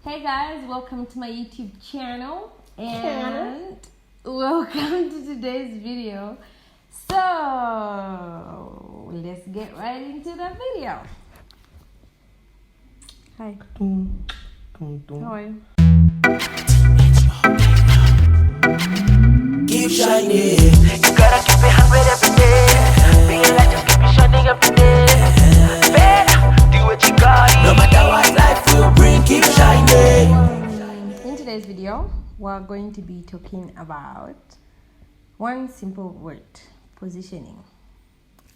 Hey guys, welcome to my YouTube channel and welcome to today's video. So let's get right into the video. Hi. How are you? Keep shining. You gotta keep it 100 every day. Being like just keep it shining every day. Better do what you got. No matter what life will bring, keep shining. In today's video, we're going to be talking about one simple word: positioning.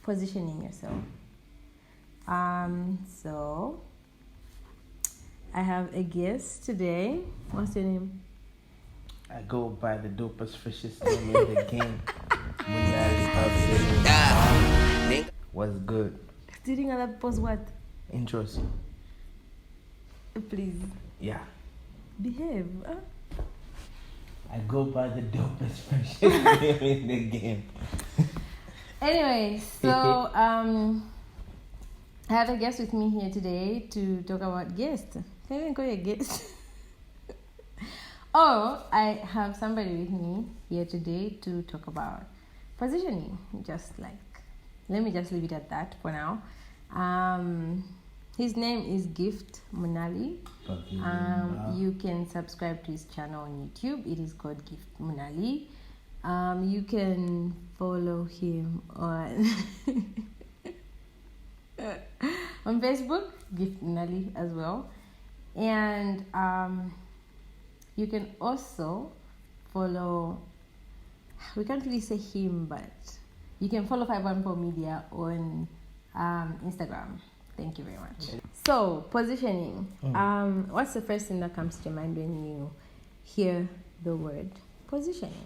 Positioning yourself. So I have a guest today. What's your name? I go by the dopest, freshest name in the game. What's good? Stealing other people's what? Intros. Please Yeah. behave. I go by the dopest, freshest name in the game. Anyway, so I have a guest with me here today to talk about guest. Can I even call you a guest? Oh, I have somebody with me here today to talk about positioning. Let me just leave it at that for now. His name is Gift Munali. You can subscribe to his channel on YouTube. It is called Gift Munali. You can follow him on on Facebook, Gift Munali as well. And you can also follow, we can't really say him, but you can follow 514 Media on Instagram. Thank you very much. So, positioning. What's the first thing that comes to your mind when you hear the word positioning?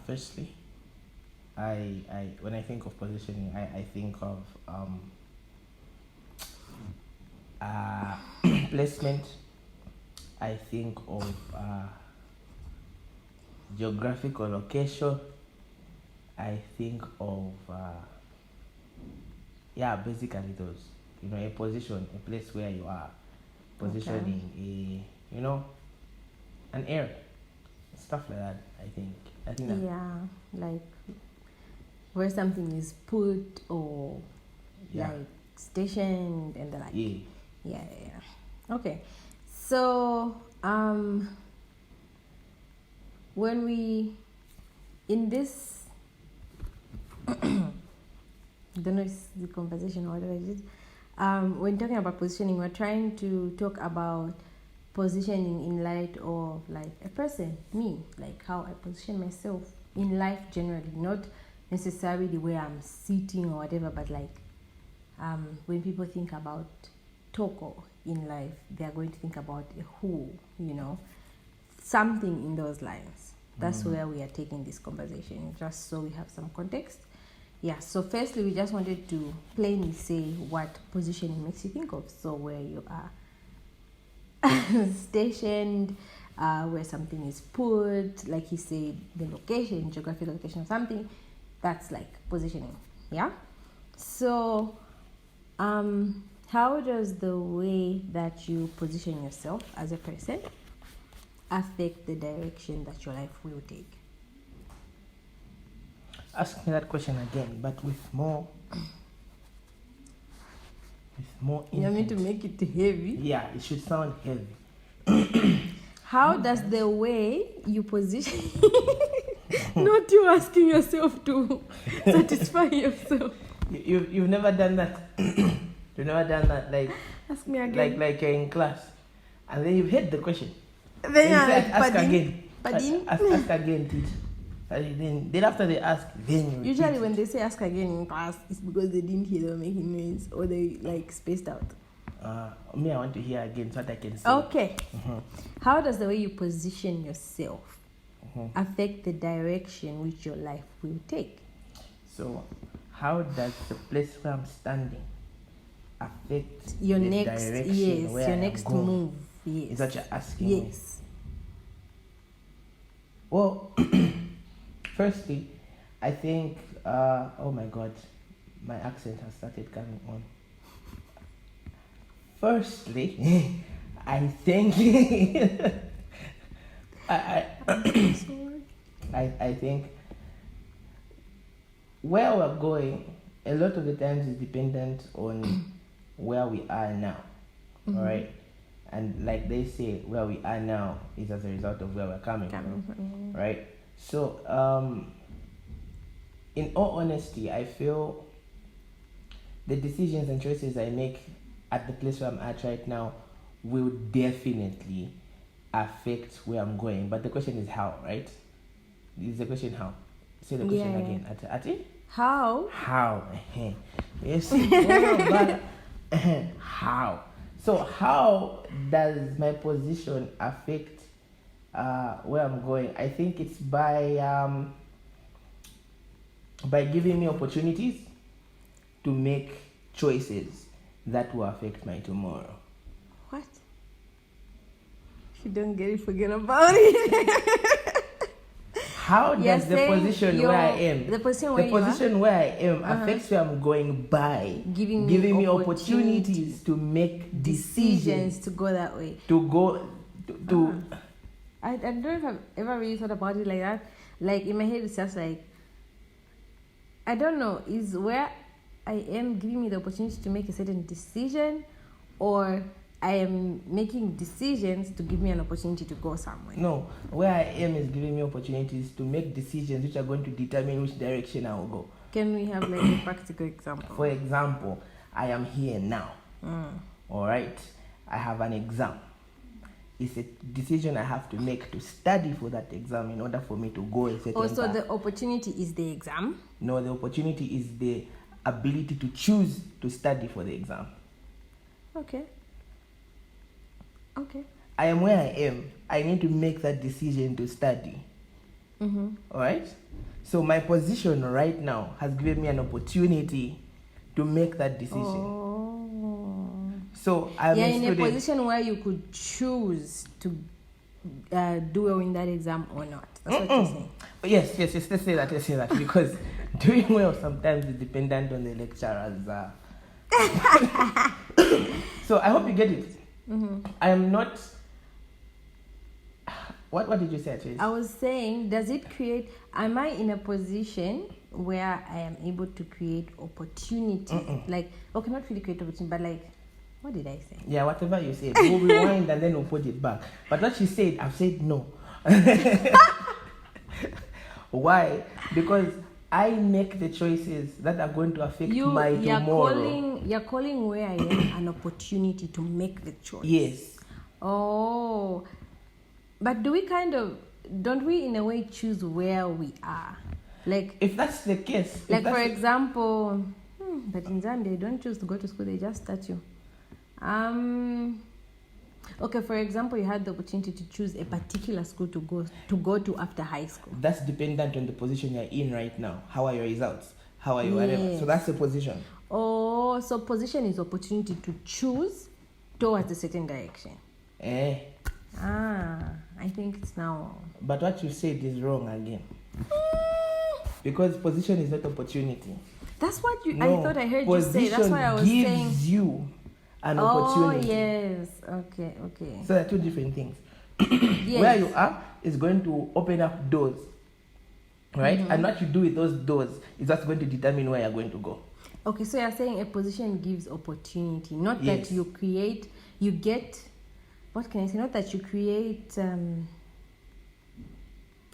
Firstly, I when I think of positioning, I think of placement. I think of geographical location. I think of basically those. A position, a place where you are, positioning, an area, stuff like that. I think that. Yeah, like where something is put or like stationed and the like. Yeah. Okay. So, when we in this I don't know if it's the conversation or whatever it is. When talking about positioning, we're trying to talk about positioning in light of like a person, me, like how I position myself in life generally, not necessarily where I'm sitting or whatever, but like when people think about Toko in life, they are going to think about a who, something in those lines. That's where we are taking this conversation, just so we have some context. Yeah, so firstly, we just wanted to plainly say what positioning makes you think of. So where you are stationed, where something is put, like he said, the location, geographical location of something, that's like positioning. Yeah. So, how does the way that you position yourself as a person affect the direction that your life will take? Ask me that question again, but with more. You want me to make it heavy? Yeah, it should sound heavy. How does the way you position, not you asking yourself to satisfy yourself? You've never done that. You've never done that, like Ask me again. Like you're in class, and then you've heard the question. Then you're like, ask again. Padin? Ask again, teach. Then after they ask, then you Usually when they say ask again in class, it's because they didn't hear them making noise or they like spaced out. Me, I want to hear again so that I can say. Okay. How does the way you position yourself affect the direction which your life will take? So, how does the place where I'm standing affect Your the next, direction yes, where your I am next going? move. Yes. Is that you're asking me? Yes. Well, firstly, I think, oh my God, my accent has started coming on. Firstly, I think I think where we're going a lot of the times is dependent on where we are now. All right, and like they say, where we are now is as a result of where we're coming from. Right. So in all honesty, I feel the decisions and choices I make at the place where I'm at right now will definitely affect where I'm going. But the question is how, right? Is the question how? Say the question again. Ati? How? How? Yes. But how? So how does my position affect where I'm going? I think it's by giving me opportunities to make choices that will affect my tomorrow. What? If you don't get it, forget about it. How does the position where I am, the position where I am affects where I'm going by giving me opportunities to make decisions to go that way. I don't know if I've ever really thought about it like that. Like in my head, it's just like, I don't know, is where I am giving me the opportunity to make a certain decision, or I am making decisions to give me an opportunity to go somewhere? No, where I am is giving me opportunities to make decisions which are going to determine which direction I will go. Can we have like a practical example? For example, I am here now. All right, I have an exam. It's a decision I have to make to study for that exam in order for me to go a certain path. So the opportunity is the exam? No, the opportunity is the ability to choose to study for the exam. Okay. I am where I am. I need to make that decision to study. All right? So my position right now has given me an opportunity to make that decision. So I'm a student. In a position where you could choose to do well in that exam or not. That's what you're saying. Yes. Let's say that because doing well sometimes is dependent on the lecturers. So I hope you get it. I am not. What did you say, Chase? I was saying, am I in a position where I am able to create opportunities? Like, okay, not really create opportunity, but like, what did I say? Yeah, whatever you said. We'll rewind and then we'll put it back. But what she said, I've said no. Why? Because I make the choices that are going to affect my tomorrow. You're calling where I am an opportunity to make the choice. Yes. Oh. But don't we in a way choose where we are? Like, if that's the case. Like for example, but in Zambia, they don't choose to go to school, they just start you. Okay, for example, you had the opportunity to choose a particular school to go to after high school. That's dependent on the position you're in right now. How are your results? How are you? Whatever. So that's the position. Oh, so position is opportunity to choose towards a certain direction. I think it's now. But what you said is wrong again. Because position is not opportunity. That's what I thought I heard you say. That's why I was saying. Position gives you an opportunity. Oh, yes. Okay. So there are two different things. Yes. Where you are is going to open up doors, right? And what you do with those doors is what's going to determine where you're going to go. Okay, so you're saying a position gives opportunity, not that you create, you get, what can I say? Not that you create,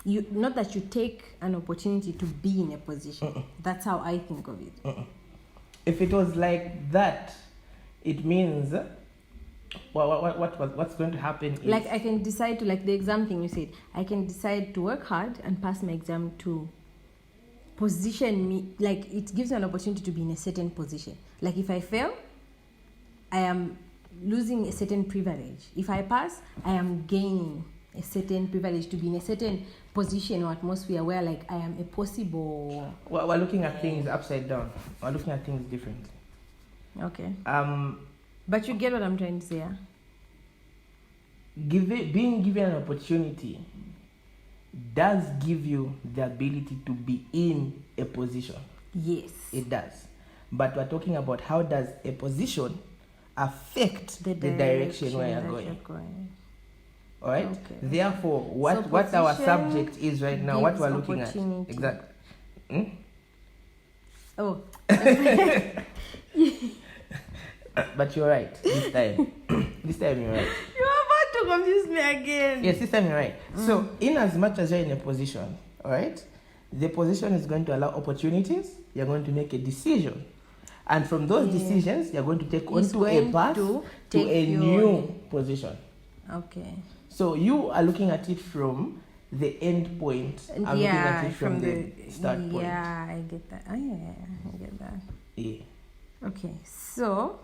not that you take an opportunity to be in a position. That's how I think of it. If it was like that, it means what's going to happen is, like, I can decide to, like the exam thing you said, I can decide to work hard and pass my exam to position me, like it gives me an opportunity to be in a certain position. Like if I fail, I am losing a certain privilege. If I pass, I am gaining a certain privilege to be in a certain position or atmosphere where like I am a possible. Well, we're looking at things upside down. We're looking at things differently. Okay. But you get what I'm trying to say, yeah? Being given an opportunity does give you the ability to be in a position. Yes. It does. But we're talking about how does a position affect the direction where you're that going. All right. Okay. Therefore, what So our position subject is right now, what gives we're looking at, opportunity. exactly. Oh, But you're right this time. This time you're right. you're about to confuse me again. Yes, this time you're right. So, in as much as you're in a position, all right, the position is going to allow opportunities. You're going to make a decision, and from those decisions, you're going to take onto a path to a new position. Okay. So you are looking at it from the end point. I'm looking at it from the start point. Yeah, I get that. Oh, yeah, I get that. Yeah. Okay, so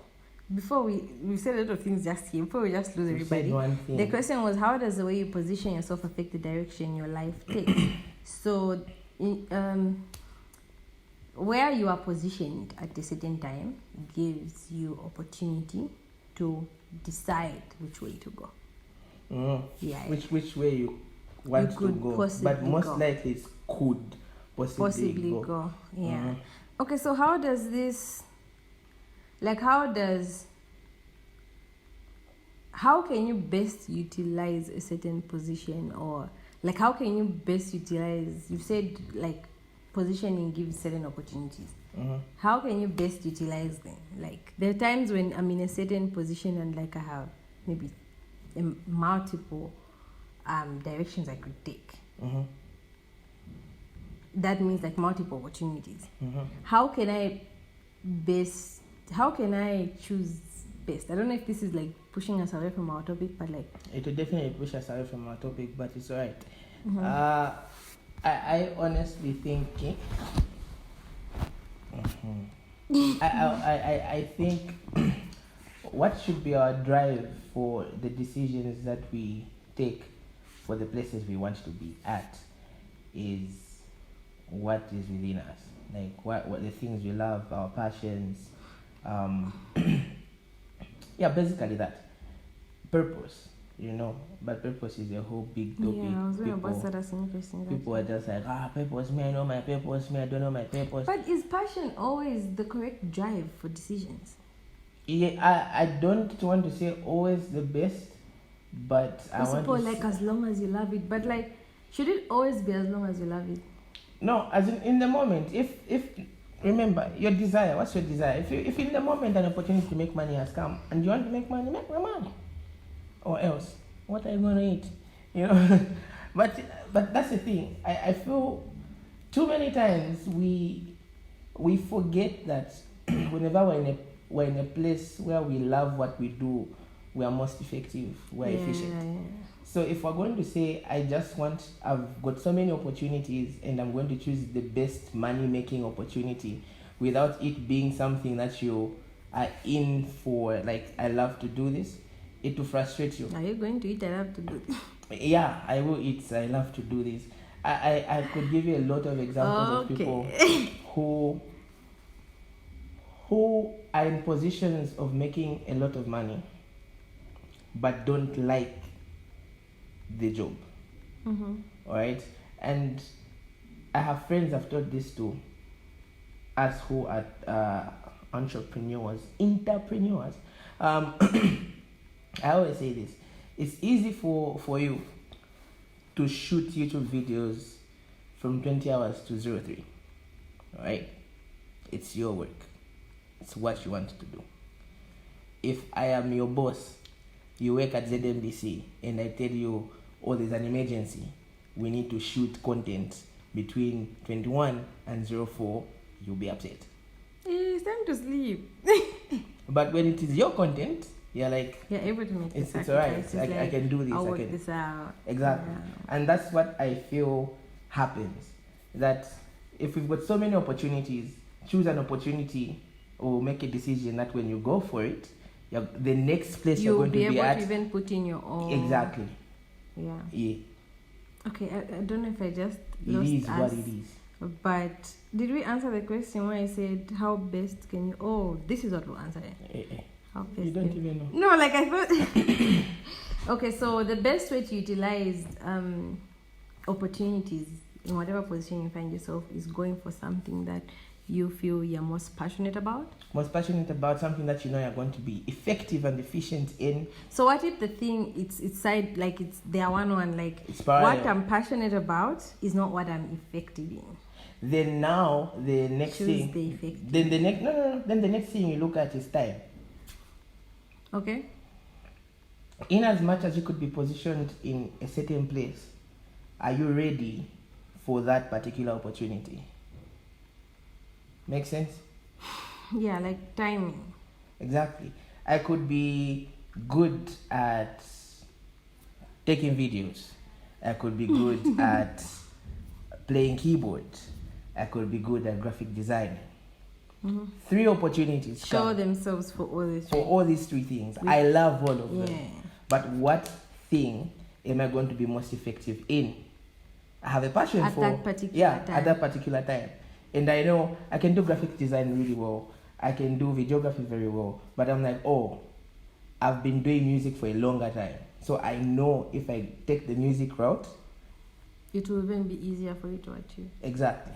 before we said a lot of things just here, before we just lose everybody. One thing. The question was, how does the way you position yourself affect the direction your life takes? So, where you are positioned at a certain time gives you opportunity to decide which way to go. Yeah. Which way you want to go, but most likely it could possibly go. Yeah. Okay, so how does this, how can you best utilize a certain position, or how can you best utilize, you said positioning gives certain opportunities. How can you best utilize them? There are times when I'm in a certain position and I have maybe multiple directions I could take. That means multiple opportunities. How can I choose best? I don't know if this is pushing us away from our topic, but it will definitely push us away from our topic, but it's alright. I honestly think I think what should be our drive for the decisions that we take for the places we want to be at is what is within us, what the things we love, our passions, yeah, basically that purpose, but purpose is a whole big topic. Yeah, I was going about that as interesting. People are just purpose, me, I know my purpose, me, I don't know my purpose. But is passion always the correct drive for decisions? Yeah, I don't want to say always the best, but I want to as long as you love it, but should it always be as long as you love it? No, as in the moment, if remember your desire, what's your desire? If in the moment an opportunity to make money has come and you want to make money, make more money. Or else, what are you going to eat? But that's the thing. I feel too many times we forget that whenever we're in a place where we love what we do, we are most effective, we're efficient. Yeah. So if we're going to say, I've got so many opportunities and I'm going to choose the best money-making opportunity without it being something that you are in for, I love to do this, it will frustrate you. Are you going to eat? I love to do this. Yeah, I will eat. I love to do this. I could give you a lot of examples of people who are in positions of making a lot of money but don't like the job. All right? And I have friends I've taught this to, us who are entrepreneurs. I always say this. It's easy for you to shoot YouTube videos from 20 hours to 03. All right? It's your work. It's what you want to do. If I am your boss, you work at ZMBC, and I tell you, there's an emergency, we need to shoot content between 21 and 04, you'll be upset. It's time to sleep. But when it is your content, you're you're able to make it's alright. I can do this. I'll work this out. Exactly. Yeah. And that's what I feel happens. That if we've got so many opportunities, choose an opportunity or make a decision that when you go for it, the next place you're going to be at, you'll be able to even put in your own. Exactly. Yeah. Okay, I don't know if I just lost it is us, what it is. But did we answer the question when I said how best can you? This is what we'll answer it. How best you don't even know. No, I thought. Okay, so the best way to utilize opportunities in whatever position you find yourself is going for something that you feel you're most passionate about? Most passionate about something that you know you're going to be effective and efficient in. So what if the thing it's side, like it's they are one, like It's parallel. what I'm passionate about is not what I'm effective in? Then now the next Choose thing, the effective. then the next then the next thing you look at is time. Okay. In as much as you could be positioned in a certain place, are you ready for that particular opportunity? Make sense? Yeah, like timing. Exactly. I could be good at taking videos. I could be good at playing keyboard. I could be good at graphic design. 3 opportunities Show come themselves for all this. for all these 3 things. I love all of them. Yeah. But what thing am I going to be most effective in? I have a passion At for that particular time. at that particular time. And I know I can do graphic design really well. I can do videography very well. But I'm like, oh, I've been doing music for a longer time. So I know if I take the music route, It will even be easier for you to achieve. exactly.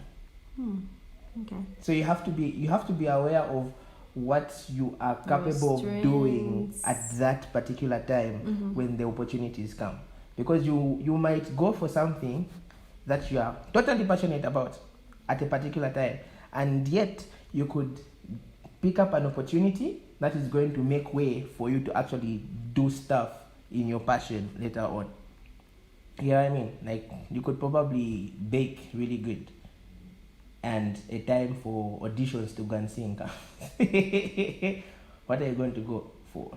Okay. So you have to be aware of what you are capable of doing strengths. at that particular time when the opportunities come. Because you might go for something that you are totally passionate about at a particular time, and yet you could pick up an opportunity that is going to make way for you to actually do stuff in your passion later on. You know what I mean? Like, you could probably bake really good, and a time for auditions to go and sing. What are you going to go for?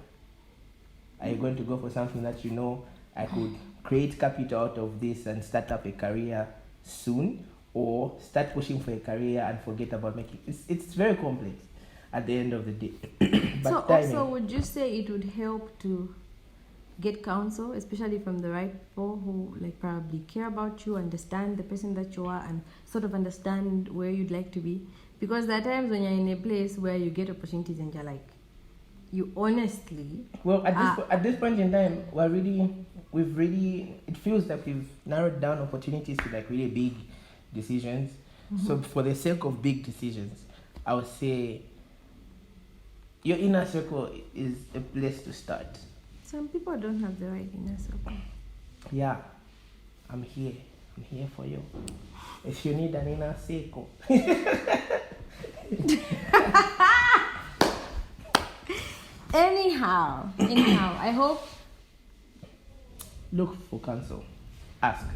Are you going to go for something that you know I could create capital out of this and start up a career soon, or start pushing for a career and forget about making it? It's very complex at the end of the day. But So timing, also, would you say it would help to get counsel, especially from the right people who like probably care about you, understand the person that you are, and sort of understand where you'd like to be? Because there are times when you're in a place where you get opportunities and you're like, you honestly, well, at this point in time, it feels like we've narrowed down opportunities to like really big decisions. So for the sake of big decisions, I would say your inner circle is a place to start. some people don't have the right inner circle. Yeah, I'm here for you. If you need an inner circle. Anyhow, I hope. Look for counsel. Ask.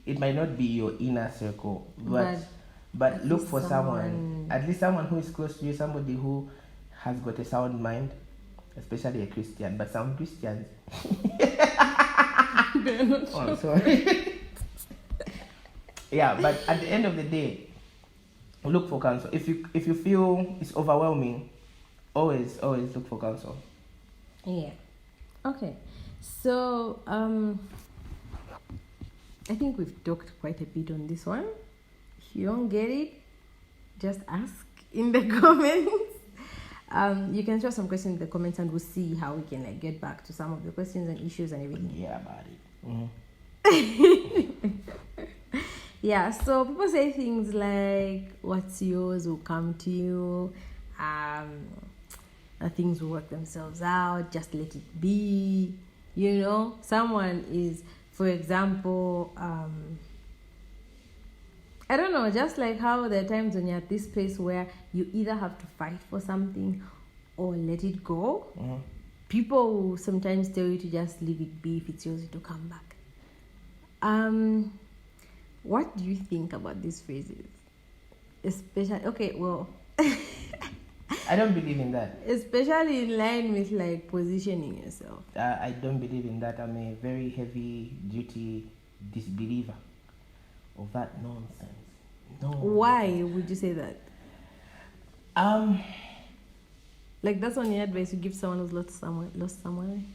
It might not be your inner circle, but at look least for someone, someone- at least someone who is close to you, somebody who has got a sound mind, especially a Christian. But some Christians, oh, I'm sorry. Yeah, but at the end of the day, look for counsel. If you feel it's overwhelming, always look for counsel. Yeah. Okay. So, I think we've talked quite a bit on this one. If you don't get it, just ask in the comments. You can share some questions in the comments, and we'll see how we can like get back to some of the questions and issues and everything. Yeah, about it. Yeah. So people say things like, "What's yours will come to you." Things will work themselves out. Just let it be. You know, someone is, for example, I don't know, just like how there are times when you're at this place where you either have to fight for something or let it go. People will sometimes tell you to just leave it be. If it's yours, to come back. What do you think about these phrases? Especially, okay, well, I don't believe in that. especially in line with like positioning yourself. I don't believe in that. I'm a very heavy duty disbeliever of that nonsense. No. Why would you say that? Like that's only advice you give someone who's lost someone.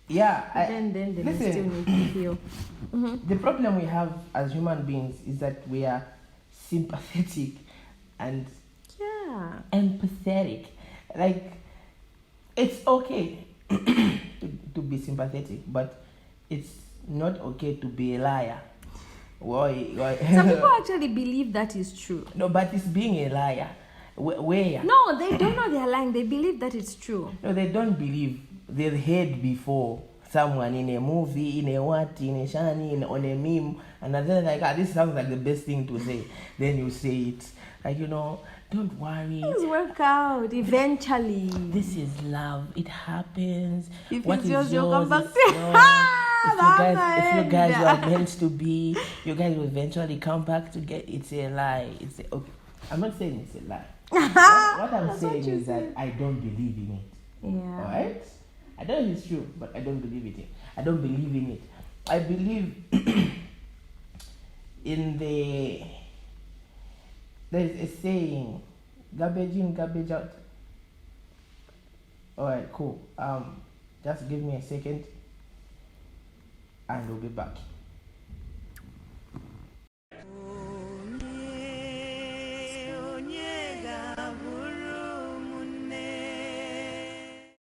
Yeah. Then they may listen, still need to feel. The problem we have as human beings is that we are sympathetic and empathetic. Like, it's okay to be sympathetic, but it's not okay to be a liar. Why? Some people actually believe that is true. No, but it's being a liar. Where? No, they don't know they're lying. They believe that it's true. No, they don't believe. They've heard before someone in a movie, in a what, in a shani, on a meme, and then like, this sounds like the best thing to say. Then you say it. Like, don't worry. Things work out eventually. This is love. It happens. If What it's is yours, you'll come back is to yours. If you guys were meant to be, you guys will eventually come back to get. It's a lie. Okay. I'm not saying it's a lie. What I'm saying is that I don't believe in it. Yeah. Alright? I don't know if it's true, but I don't believe it. I don't believe in it. I believe in there's a saying, garbage in, garbage out. Alright, cool. Just give me a second and we'll be back.